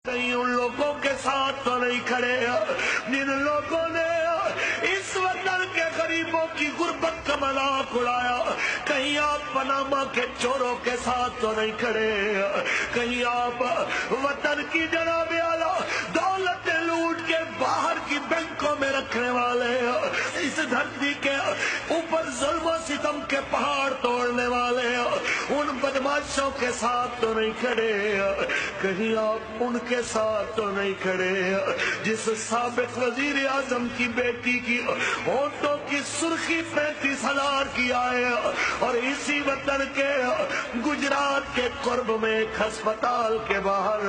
کہیں ان لوگوں کے ساتھ تو نہیں کھڑے جن لوگوں نے اس وطن کے غریبوں کی غربت کا مذاق اڑایا. کہیں آپ پاناما کے چوروں کے ساتھ تو نہیں کھڑے, کہیں آپ وطن کی جناب اعلیٰ دولتیں لوٹ کے باہر کی بینکوں میں رکھنے والے, اس دھرتی کے اوپر ظلم و ستم کے پہاڑ توڑنے والے ان بدماشوں کے ساتھ تو نہیں کھڑے, کہیں آپ ان کے ساتھ تو نہیں کھڑے جس سابق وزیر اعظم کی بیٹی کی ہونٹوں کی سرخی 35,000 کی آئے اور اسی وطن کے گجرات کے قرب میں ایک ہسپتال کے باہر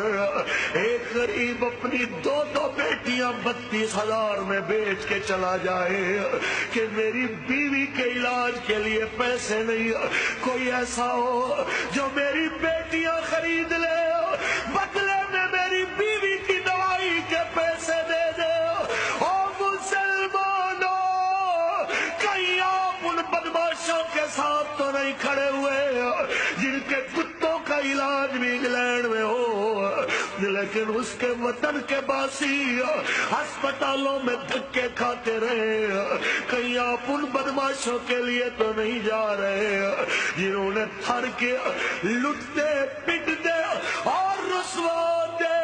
ایک غریب اپنی دو بیٹیاں 32,000 میں بیچ کے چلا جائے کہ میری بیوی کے علاج کے لیے پیسے نہیں, کوئی ایسا ہو جو میری بیٹیاں خرید لے بدلے میں میری بیوی کی دوائی کے پیسے دے دے. او مسلمانوں, کہیں آپ ان بدماشوں کے ساتھ تو نہیں کھڑے ہوئے جن کے کتوں کا علاج بھی انگلینڈ میں ہو لیکن اس کے وطن کے باسی ہسپتالوں میں دھکے کھاتے رہے. کہیں آپ ان بدماشوں کے لیے تو نہیں جا رہے جنہوں نے تھر کے لٹتے پٹتے اور رسوا دے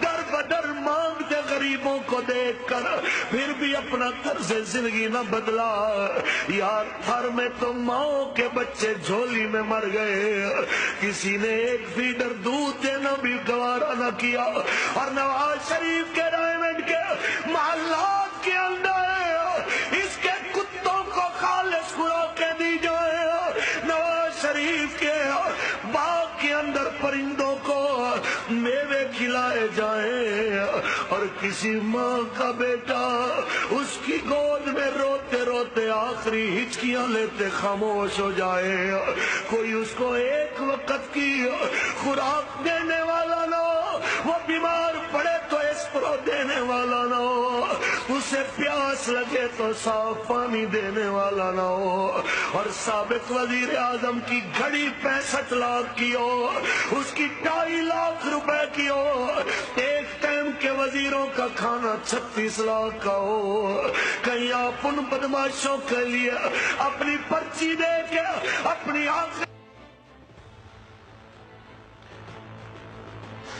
در بدر مانگتے غریبوں کو دیکھ کر پھر بھی اپنا طرز زندگی نہ بدلا. یار تھر میں تو ماؤں کے بچے جھولی میں مر گئے, کسی نے ایک فیڈر دودھ دینا بھی گوارا نہ کیا اور نواز شریف کے ڈائمنڈ کے محلات کے اندر اس کے کتوں کو خالص خوراکیں دی جائیں, نواز شریف کے باغ کے اندر پرندوں کو میوے کھلائے جائیں اور کسی ماں کا بیٹا اس کی گود میں روتے روتے آخری ہچکیاں لیتے خاموش ہو جائے, کوئی اس کو ایک وقت کی خوراک دینے والا نہ ہو, وہ بیمار پڑے تو اسپرو دینے والا نہ ہو, اسے پیاس لگے تو صاف پانی دینے والا نہ ہو, اور سابق وزیر اعظم کی گھڑی 65 لاکھ کی ہو, اس کی 2.5 لاکھ روپے کی ہو, ایک ٹائم کے وزیروں کا کھانا 36 لاکھ کا ہو. کہیں آپ ان بدماشوں کے لیے اپنی پرچی دے کے اپنی آنکھ.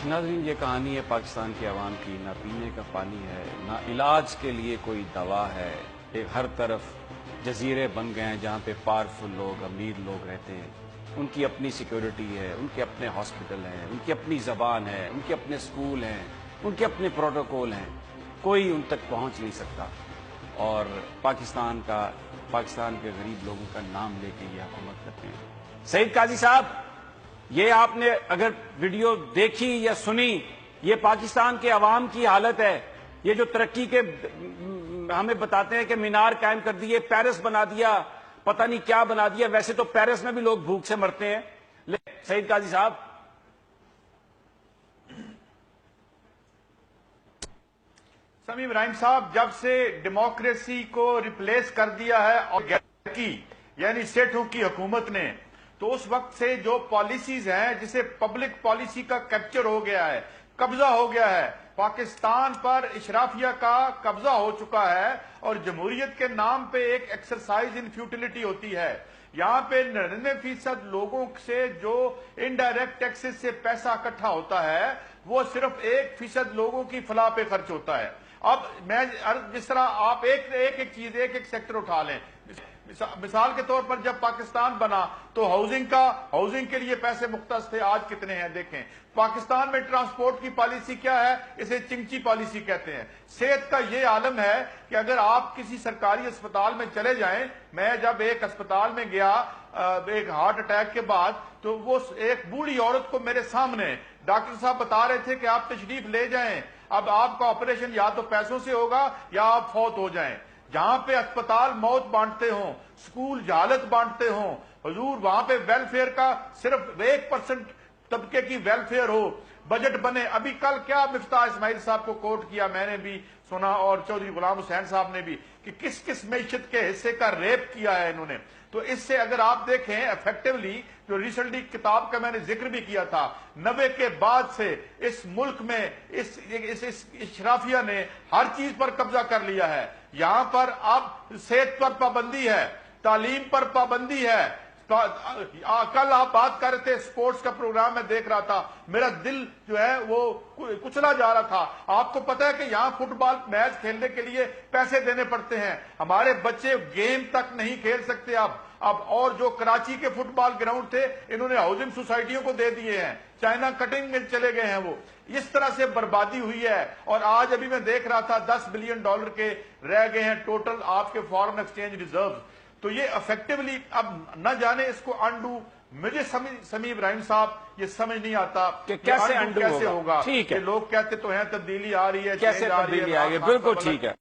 ناظرین, یہ کہانی ہے پاکستان کی عوام کی, نہ پینے کا پانی ہے, نہ علاج کے لیے کوئی دوا ہے. ایک ہر طرف جزیرے بن گئے ہیں جہاں پہ پاورفل لوگ, امیر لوگ رہتے ہیں. ان کی اپنی سیکیورٹی ہے, ان کے اپنے ہاسپٹل ہیں, ان کی اپنی زبان ہے, ان کے اپنے سکول ہیں, ان کے اپنے پروٹوکول ہیں, کوئی ان تک پہنچ نہیں سکتا. اور پاکستان کے غریب لوگوں کا نام لے کے یہ حکومت کرتے ہیں. سعید قاضی صاحب, یہ آپ نے اگر ویڈیو دیکھی یا سنی, یہ پاکستان کے عوام کی حالت ہے. یہ جو ترقی کے ہمیں بتاتے ہیں کہ مینار قائم کر دیے, پیرس بنا دیا, پتہ نہیں کیا بنا دیا. ویسے تو پیرس میں بھی لوگ بھوک سے مرتے ہیں. سعید قاضی صاحب, سمیع ابراہیم صاحب, جب سے ڈیموکریسی کو ریپلیس کر دیا ہے اور یعنی سیٹھوں کی حکومت نے, تو اس وقت سے جو پالیسیز ہیں جسے پبلک پالیسی کا کیپچر ہو گیا ہے, قبضہ ہو گیا ہے, پاکستان پر اشرافیہ کا قبضہ ہو چکا ہے اور جمہوریت کے نام پہ ایک ایکسرسائز ان فیوٹیلٹی ہوتی ہے. یہاں پہ 99% لوگوں سے جو انڈائریکٹ ٹیکسز سے پیسہ اکٹھا ہوتا ہے وہ صرف 1% لوگوں کی فلاح پہ خرچ ہوتا ہے. اب میں جس طرح آپ ایک چیز ایک سیکٹر اٹھا لیں, مثال کے طور پر جب پاکستان بنا تو ہاؤزنگ کے لیے پیسے مختص تھے, آج کتنے ہیں دیکھیں. پاکستان میں ٹرانسپورٹ کی پالیسی کیا ہے, اسے چنگچی پالیسی کہتے ہیں. صحت کا یہ عالم ہے کہ اگر آپ کسی سرکاری اسپتال میں چلے جائیں, میں جب ایک اسپتال میں گیا ایک ہارٹ اٹیک کے بعد, تو وہ ایک بوڑھی عورت کو میرے سامنے ڈاکٹر صاحب بتا رہے تھے کہ آپ تشریف لے جائیں, اب آپ کا آپریشن یا تو پیسوں سے ہوگا یا آپ فوت ہو جائیں. جہاں پہ اسپتال موت بانٹتے ہوں, سکول جہالت بانٹتے ہوں, حضور وہاں پہ ویلفیئر کا صرف 1% طبقے کی ویلفیئر ہو. بجٹ بنے. ابھی کل کیا مفتاح اسماعیل صاحب کو کوٹ کیا میں نے بھی سنا اور چودھری غلام حسین صاحب نے بھی کہ کس کس معیشت کے حصے کا ریپ کیا ہے انہوں نے. تو اس سے اگر آپ دیکھیں ایفیکٹولی جو ریسنٹلی کتاب کا میں نے ذکر بھی کیا تھا 90 کے بعد سے اس ملک میں اس اشرافیہ نے ہر چیز پر قبضہ کر لیا ہے. یہاں پر اب صحت پر پابندی ہے, تعلیم پر پابندی ہے. کل آپ بات کر رہے تھے سپورٹس کا پروگرام میں دیکھ رہا تھا, میرا دل جو ہے وہ کچلا جا رہا تھا. آپ کو پتا ہے کہ یہاں فٹ بال میچ کھیلنے کے لیے پیسے دینے پڑتے ہیں. ہمارے بچے گیم تک نہیں کھیل سکتے اب اور جو کراچی کے فٹ بال گراؤنڈ تھے انہوں نے ہاؤسنگ سوسائٹیوں کو دے دیے ہیں, چائنا کٹنگ میں چلے گئے ہیں. وہ اس طرح سے بربادی ہوئی ہے. اور آج ابھی میں دیکھ رہا تھا $10 بلین کے رہ گئے ہیں ٹوٹل آپ کے فارن ایکسچینج ریزرو. تو یہ افیکٹولی اب نہ جانے اس کو انڈو, مجھے سمیع ابراہیم صاحب یہ سمجھ نہیں آتا کہ کیسے انڈو کیسے ہوگا. ٹھیک ہے, لوگ کہتے تو ہیں تبدیلی آ رہی ہے, کیسے تبدیلی آ رہی ہے, بالکل ٹھیک ہے.